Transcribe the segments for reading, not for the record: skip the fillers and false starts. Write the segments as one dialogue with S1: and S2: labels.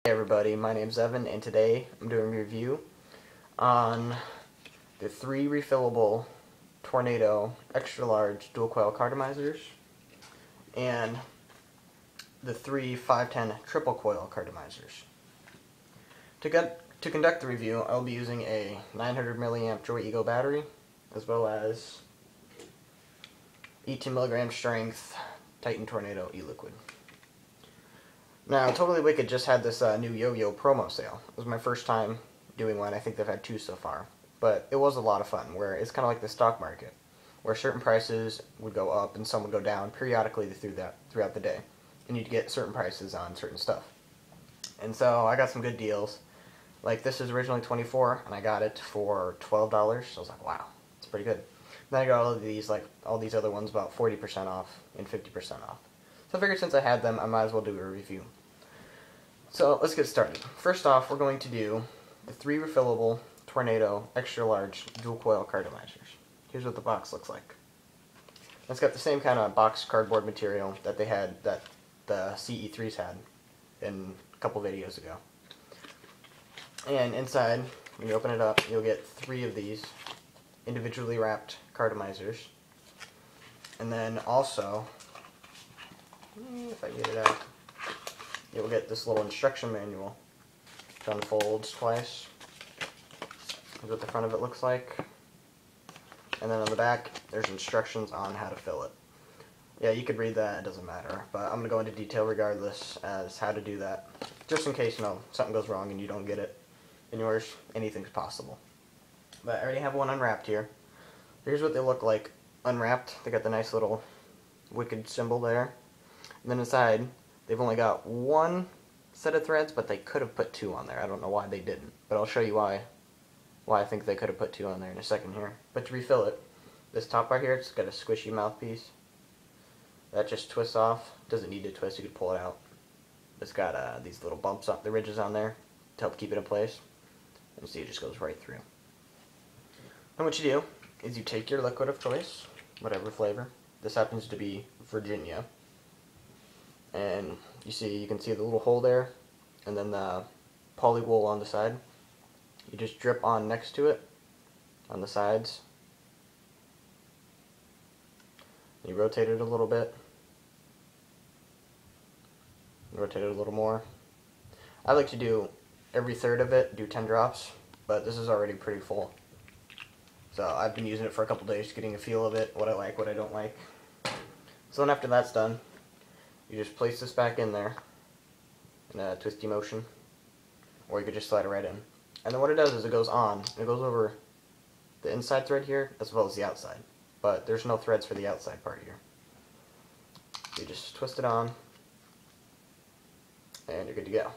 S1: Hey everybody, my name's Evan, and today I'm doing a review on the 3 refillable Tornado extra large dual coil cartomizers and the 3 510 triple coil cartomizers. To conduct the review, I'll be using a 900 milliamp Joy Ego battery as well as 18 milligram strength Titan Tornado e-liquid. Now, Totally Wicked just had this new yo-yo promo sale. It was my first time doing one. I think they've had 2 so far. But it was a lot of fun, where it's kind of like the stock market, where certain prices would go up and some would go down periodically throughout the day. And you'd get certain prices on certain stuff. And so I got some good deals. Like this is originally $24, and I got it for $12. So I was like, wow, it's pretty good. Then I got all these other ones about 40% off and 50% off. So I figured since I had them, I might as well do a review. So let's get started. First off, we're going to do the 3 refillable Tornado extra large dual coil cartomizers. Here's what the box looks like. It's got the same kind of box cardboard material that the CE3s had in a couple videos ago. And inside, when you open it up, you'll get 3 of these individually wrapped cartomizers. And then also, if I get it out, you'll get this little instruction manual. It unfolds twice. Here's what the front of it looks like. And then on the back, there's instructions on how to fill it. Yeah, you could read that, it doesn't matter. But I'm going to go into detail regardless as how to do that. Just in case, something goes wrong and you don't get it in yours, anything's possible. But I already have one unwrapped here. Here's what they look like unwrapped. They got the nice little Wicked symbol there. And then inside, they've only got 1 set of threads, but they could have put 2 on there. I don't know why they didn't, but I'll show you why I think they could have put 2 on there in a second here. But to refill it, this top part here, it's got a squishy mouthpiece. That just twists off. Doesn't need to twist, you can pull it out. It's got these little bumps on the ridges on there to help keep it in place. And see, it just goes right through. And what you do is you take your liquid of choice, whatever flavor. This happens to be Virginia. And you can see the little hole there, and then the poly wool on the side. You just drip on next to it, on the sides. You rotate it a little bit. Rotate it a little more. I like to do every third of it, do 10 drops, but this is already pretty full. So I've been using it for a couple days, getting a feel of it, what I like, what I don't like. So then after that's done, you just place this back in there in a twisty motion, or you could just slide it right in. And then what it does is it goes on, it goes over the inside thread here as well as the outside, but there's no threads for the outside part here. You just twist it on, and you're good to go.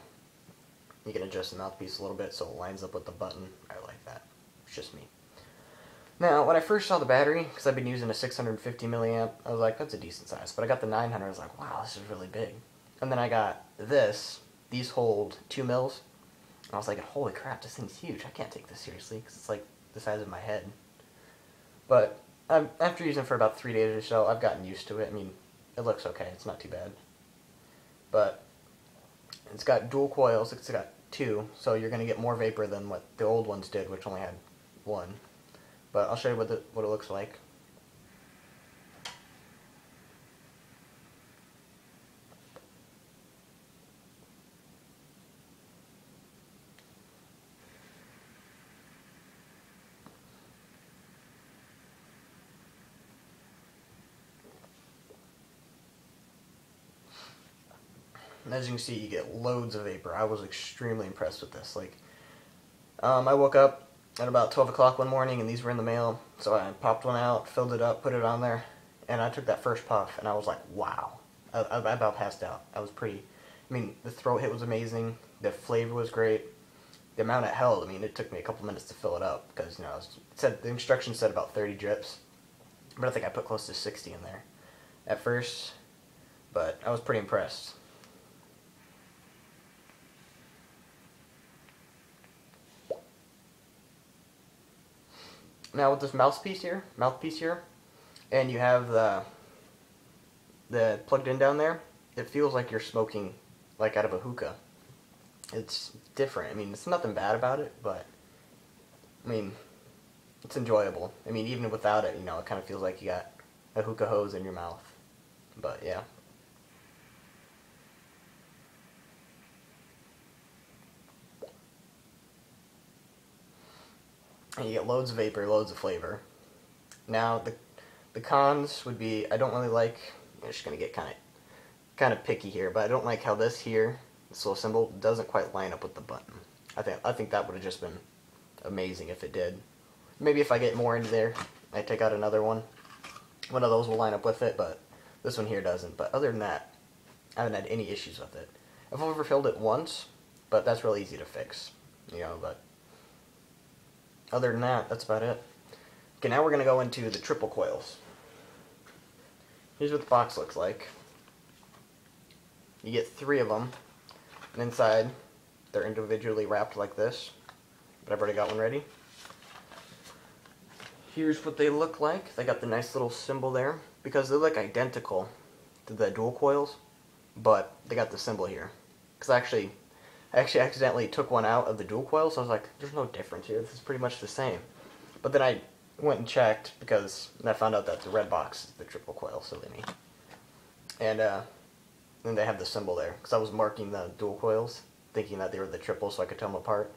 S1: You can adjust the mouthpiece a little bit so it lines up with the button. I like that. It's just me. Now, when I first saw the battery, because I've been using a 650 milliamp, I was like, that's a decent size. But I got the 900, I was like, wow, this is really big. And then I got this. These hold 2 mils. And I was like, holy crap, this thing's huge. I can't take this seriously, because it's like the size of my head. But after using it for about 3 days or so, I've gotten used to it. I mean, it looks okay. It's not too bad. But it's got dual coils. It's got 2, so you're going to get more vapor than what the old ones did, which only had 1. But I'll show you what it looks like. And as you can see, you get loads of vapor. I was extremely impressed with this. I woke up at about 12 o'clock one morning, and these were in the mail, so I popped one out, filled it up, put it on there, and I took that first puff, and I was like, wow. I about passed out. The throat hit was amazing, the flavor was great, the amount it held, it took me a couple minutes to fill it up, because, the instructions said about 30 drips, but I think I put close to 60 in there at first, but I was pretty impressed. Now with this mouthpiece here, and you have the plugged in down there, it feels like you're smoking like out of a hookah. It's different. I mean, it's nothing bad about it, but I mean, it's enjoyable. I mean, even without it, you know, it kind of feels like you got a hookah hose in your mouth. But yeah. And you get loads of vapor, loads of flavor. Now the cons would be I don't really like. I'm just gonna get kind of picky here, but I don't like how this here, this little symbol, doesn't quite line up with the button. I think that would have just been amazing if it did. Maybe if I get more into there, I take out another one. One of those will line up with it, but this one here doesn't. But other than that, I haven't had any issues with it. I've overfilled it once, but that's really easy to fix, you know. But other than that, that's about it. Okay, now we're gonna go into the triple coils. Here's what the box looks like. You get 3 of them, and inside they're individually wrapped like this, but I've already got one ready. Here's what they look like. They got the nice little symbol there, because they look identical to the dual coils, but they got the symbol here. Because I actually accidentally took one out of the dual coil, so I was like, there's no difference here, this is pretty much the same. But then I went and checked, because I found out that the red box is the triple coil, silly me. And then they have the symbol there, because I was marking the dual coils, thinking that they were the triple so I could tell them apart.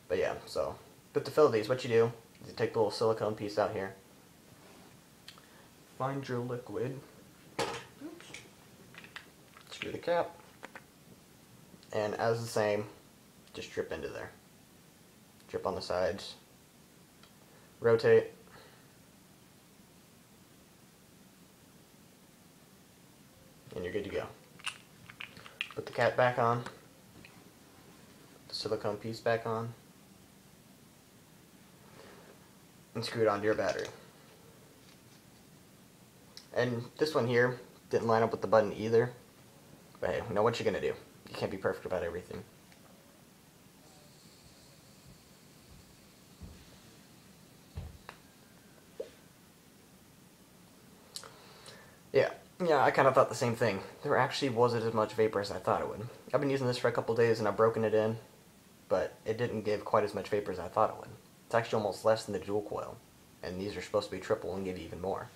S1: But yeah, so, but to fill these, what you do is you take the little silicone piece out here, find your liquid, screw the cap, and as the same, just drip into there. Drip on the sides, rotate, and you're good to go. Put the cap back on, the silicone piece back on, and screw it onto your battery. And this one here didn't line up with the button either, but hey, you know what you're gonna do. You can't be perfect about everything. Yeah, I kind of thought the same thing. There actually wasn't as much vapor as I thought it would. I've been using this for a couple days and I've broken it in, but it didn't give quite as much vapor as I thought it would. It's actually almost less than the dual coil, and these are supposed to be triple and give you even more.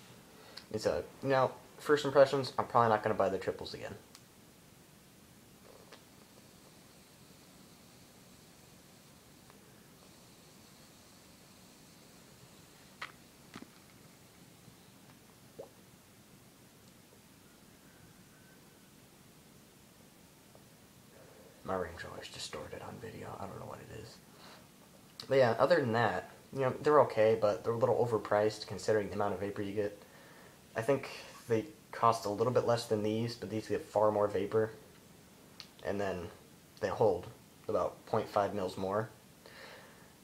S1: And so, you know, first impressions, I'm probably not going to buy the triples again. My ring's always distorted on video. I don't know what it is. But yeah, other than that, you know, they're okay, but they're a little overpriced considering the amount of vapor you get. I think they cost a little bit less than these, but these get far more vapor. And then they hold about 0.5 mils more.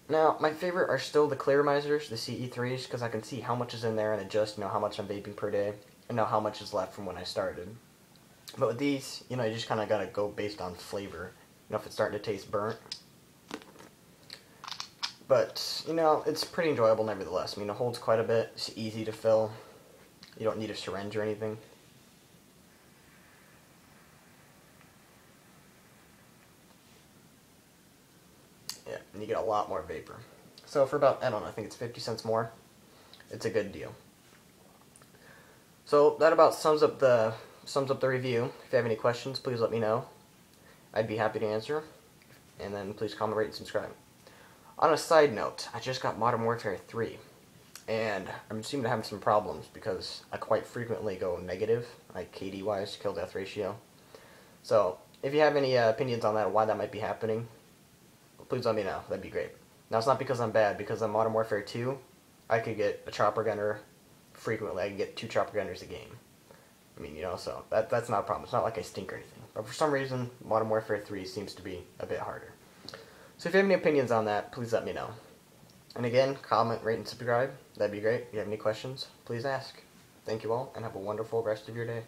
S1: Now, my favorite are still the cartomizers, the CE3s, because I can see how much is in there and adjust, you know, how much I'm vaping per day, and know how much is left from when I started. But with these, you know, you just kind of got to go based on flavor. You know, if it's starting to taste burnt. But, you know, it's pretty enjoyable nevertheless. I mean, it holds quite a bit. It's easy to fill. You don't need a syringe or anything. Yeah, and you get a lot more vapor. So for about, I don't know, I think it's 50 cents more. It's a good deal. So that about sums up the review. If you have any questions, please let me know. I'd be happy to answer. And then please comment, rate, and subscribe. On a side note, I just got Modern Warfare 3. And I'm seeming to have some problems because I quite frequently go negative, like KD-wise, kill-death ratio. So if you have any opinions on that, why that might be happening, please let me know. That'd be great. Now, it's not because I'm bad. Because on Modern Warfare 2, I could get a chopper gunner frequently. I could get 2 chopper gunners a game. I mean, you know, so that's not a problem. It's not like I stink or anything. But for some reason, Modern Warfare 3 seems to be a bit harder. So if you have any opinions on that, please let me know. And again, comment, rate, and subscribe. That'd be great. If you have any questions, please ask. Thank you all, and have a wonderful rest of your day.